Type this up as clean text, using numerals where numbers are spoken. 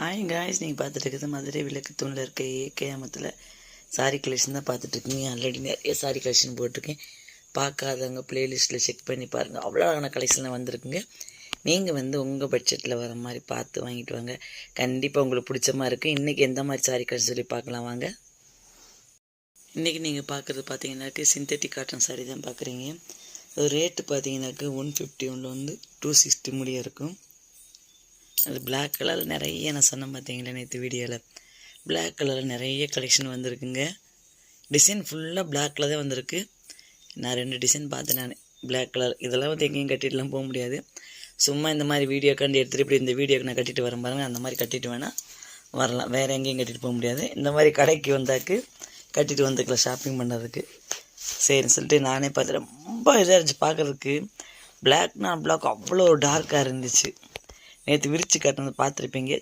Hi guys, நீங்கள் பார்த்துட்டு இருக்கிறது மதுரை விளக்கு தூணில் இருக்க ஏகேஎம்த்தில் சாரி கலெக்ஷன் தான் பார்த்துட்ருக்கீங்க. ஆல்ரெடி நிறைய சாரி கலெக்ஷன் போட்டிருக்கேன். பார்க்காதவங்க ப்ளேலிஸ்ட்டில் செக் பண்ணி பாருங்கள். அவ்வளோ அழகான கலெக்ஷன்லாம் வந்திருக்குங்க. நீங்கள் உங்கள் பட்ஜெட்டில் வர மாதிரி பார்த்து வாங்கிட்டு வாங்க. கண்டிப்பாக உங்களுக்கு பிடிச்ச மாதிரி இருக்குது. இன்றைக்கி எந்த மாதிரி சாரி கலெக்ஷன் சொல்லி பார்க்கலாம் வாங்க. இன்றைக்கி நீங்கள் பார்க்குறது பார்த்தீங்கன்னாக்கு சிந்தட்டிக் காட்டன் சாரி தான் பார்க்குறீங்க. அது ரேட்டு பார்த்தீங்கன்னாக்கு 150 ஒன்று 260 முடிய இருக்கும். அது பிளாக் கலரில் நிறைய நான் சொன்னேன் பார்த்தீங்களா நேற்று வீடியோவில். பிளாக் கலரில் நிறைய கலெக்ஷன் வந்திருக்குங்க. டிசைன் ஃபுல்லாக பிளாக்கில் தான் வந்திருக்கு. நான் 2 டிசைன் பார்த்தேன். நான் பிளாக் கலர் இதெல்லாம் எங்கேயும் கட்டிட்டுலாம் போக முடியாது. சும்மா இந்த மாதிரி வீடியோக்காண்டி எடுத்துகிட்டு இப்படி இந்த வீடியோக்கு நான் கட்டிட்டு வரேன் பாருங்கள். அந்த மாதிரி கட்டிட்டு வேணால் வரலாம். வேறு எங்கேயும் கட்டிட்டு போக முடியாது. இந்த மாதிரி கடைக்கு வந்தாக்கு கட்டிட்டு வந்துக்கலாம் ஷாப்பிங் பண்ணுறதுக்கு. சரின்னு சொல்லிட்டு நானே பார்த்து ரொம்ப இதாக இருந்துச்சு பார்க்குறதுக்கு. பிளாக் அவ்வளோ டார்க்காக இருந்துச்சு. நேற்று விரித்து காட்டினது பார்த்துருப்பீங்க.